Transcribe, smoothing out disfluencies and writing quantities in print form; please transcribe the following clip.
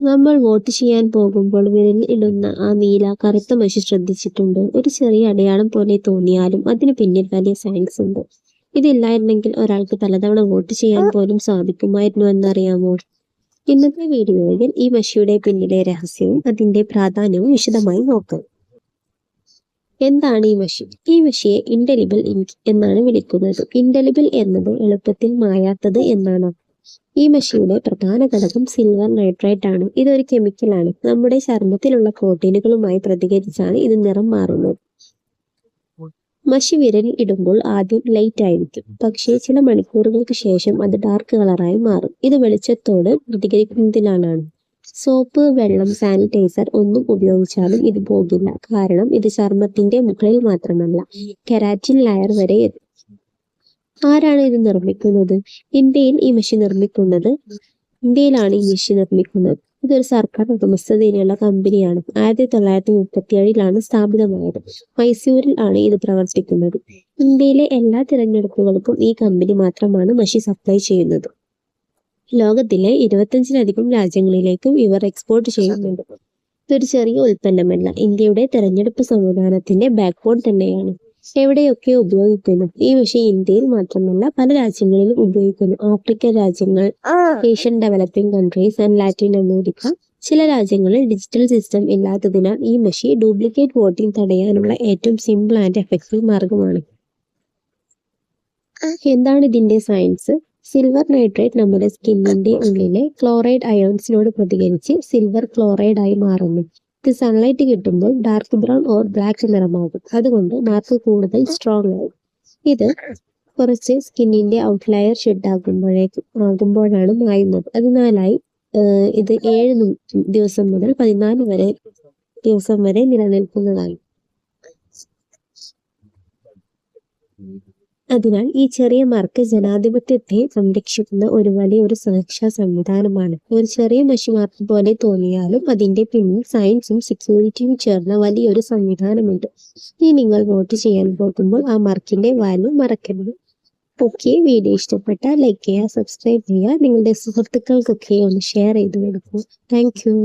നമ്മൾ വോട്ട് ചെയ്യാൻ പോകുമ്പോൾ വിരലിൽ ഇടുന്ന ആ നീല കറുത്ത മഷി ശ്രദ്ധിച്ചിട്ടുണ്ട്. ഒരു ചെറിയ അടയാളം പോലെ തോന്നിയാലും അതിന് പിന്നിൽ വലിയ സയൻസ് ഉണ്ട്. ഇതില്ലായിരുന്നെങ്കിൽ ഒരാൾക്ക് പലതവണ വോട്ട് ചെയ്യാൻ പോലും സാധിക്കുമായിരുന്നു എന്നറിയാമോ? ഇന്നത്തെ വീഡിയോയിൽ ഈ മഷിയുടെ പിന്നിലെ രഹസ്യവും അതിന്റെ പ്രാധാന്യവും വിശദമായി നോക്കാം. എന്താണ് ഈ മഷി? ഈ മഷിയെ ഇൻഡെലിബിൾ ഇങ്ക് എന്നാണ് വിളിക്കുന്നത്. ഇൻഡെലിബിൾ എന്നത് എളുപ്പത്തിൽ മായാത്തത് എന്നാണ്. ഈ മഷിയുടെ പ്രധാന ഘടകം സിൽവർ നൈട്രേറ്റ് ആണ്. ഇതൊരു കെമിക്കലാണ്. നമ്മുടെ ചർമ്മത്തിലുള്ള പ്രോട്ടീനുകളുമായി പ്രതികരിച്ചാണ് ഇത് നിറം മാറുന്നത്. മഷി വിരലിൽ ഇടുമ്പോൾ ആദ്യം ലൈറ്റ് ആയിരിക്കും, പക്ഷേ ചില മണിക്കൂറുകൾക്ക് ശേഷം അത് ഡാർക്ക് കളറായി മാറും. ഇത് വെളിച്ചത്തോട് പ്രതികരിക്കുന്നതിനാലാണ്. സോപ്പ്, വെള്ളം, സാനിറ്റൈസർ ഒന്നും ഉപയോഗിച്ചാലും ഇത് പോകില്ല. കാരണം ഇത് ചർമ്മത്തിന്റെ മുകളിൽ മാത്രമല്ല, കെരാറ്റിൻ ലെയർ വരെ എത്തും. ആരാണ് ഇത് നിർമ്മിക്കുന്നത്? ഇന്ത്യയിലാണ് ഈ മെഷീൻ നിർമ്മിക്കുന്നത്. ഇതൊരു സർക്കാർ ഉടമസ്ഥതയിലുള്ള കമ്പനിയാണ്. 1937 സ്ഥാപിതമായത്. മൈസൂരിൽ ആണ് ഇത് പ്രവർത്തിക്കുന്നത്. ഇന്ത്യയിലെ എല്ലാ തിരഞ്ഞെടുപ്പുകൾക്കും ഈ കമ്പനി മാത്രമാണ് മഷി സപ്ലൈ ചെയ്യുന്നത്. ലോകത്തിലെ 25-ലധികം രാജ്യങ്ങളിലേക്കും ഇവർ എക്സ്പോർട്ട് ചെയ്യുന്നുണ്ട്. ഇതൊരു ചെറിയ ഉൽപ്പന്നമല്ല, ഇന്ത്യയുടെ തെരഞ്ഞെടുപ്പ് സംവിധാനത്തിന്റെ ബാക്ക്ബോൺ തന്നെയാണ്. എവിടെയൊക്കെ ഉപയോഗിക്കുന്നു? ഈ മഷി ഇന്ത്യയിൽ മാത്രമല്ല പല രാജ്യങ്ങളിലും ഉപയോഗിക്കുന്നു. ആഫ്രിക്കൻ രാജ്യങ്ങൾ, Asian developing countries and Latin America. ചില രാജ്യങ്ങളിൽ ഡിജിറ്റൽ സിസ്റ്റം ഇല്ലാത്തതിനാൽ ഈ മഷി ഡ്യൂപ്ലിക്കേറ്റ് വോട്ടിംഗ് തടയാനുള്ള ഏറ്റവും സിമ്പിൾ ആൻഡ് എഫക്റ്റീവ് മാർഗമാണ്. എന്താണ് ഇതിന്റെ സയൻസ്? സിൽവർ നൈട്രേറ്റ് നമ്മുടെ സ്കിന്നിന്റെ ഉള്ളിലെ ക്ലോറൈഡ് അയോൺസിനോട് പ്രതികരിച്ച് സിൽവർ ക്ലോറൈഡ് ആയി മാറുന്നു. ഇത് സൺലൈറ്റ് കിട്ടുമ്പോൾ ഡാർക്ക് ബ്രൗൺ ഓർ ബ്ലാക്ക് നിറമാകും. അതുകൊണ്ട് മാർക്ക് കൂടുതൽ സ്ട്രോങ് ആകും. ഇത് കുറച്ച് സ്കിന്നിന്റെ ഔട്ട്ലയർ ഷെഡ് ആകുമ്പോഴാണ് മായുന്നത്. അതിനാലായി ഇത് 7 ദിവസം മുതൽ 14 ദിവസം വരെ നിലനിൽക്കുന്നതാണ്. അതിനാൽ ഈ ചെറിയ മാർക്ക് ജനാധിപത്യത്തെ സംരക്ഷിക്കുന്ന ഒരു സുരക്ഷാ സംവിധാനമാണ്. ഒരു ചെറിയ മഷി മാർക്ക് പോലെ തോന്നിയാലും അതിന്റെ പിന്നിൽ സയൻസും സെക്യൂരിറ്റിയും ചേർന്ന വലിയൊരു സംവിധാനമുണ്ട്. ഇനി നിങ്ങൾ വോട്ട് ചെയ്യാൻ പോകുമ്പോൾ ആ മാർക്കിന്റെ വാല്യൂ മറക്കരുത്. ഓക്കെ, വീഡിയോ ഇഷ്ടപ്പെട്ടാൽ ലൈക്ക് ചെയ്യുക, സബ്സ്ക്രൈബ് ചെയ്യുക, നിങ്ങളുടെ സുഹൃത്തുക്കൾക്കൊക്കെ ഒന്ന് ഷെയർ ചെയ്ത് കൊടുക്കുക. Thank you.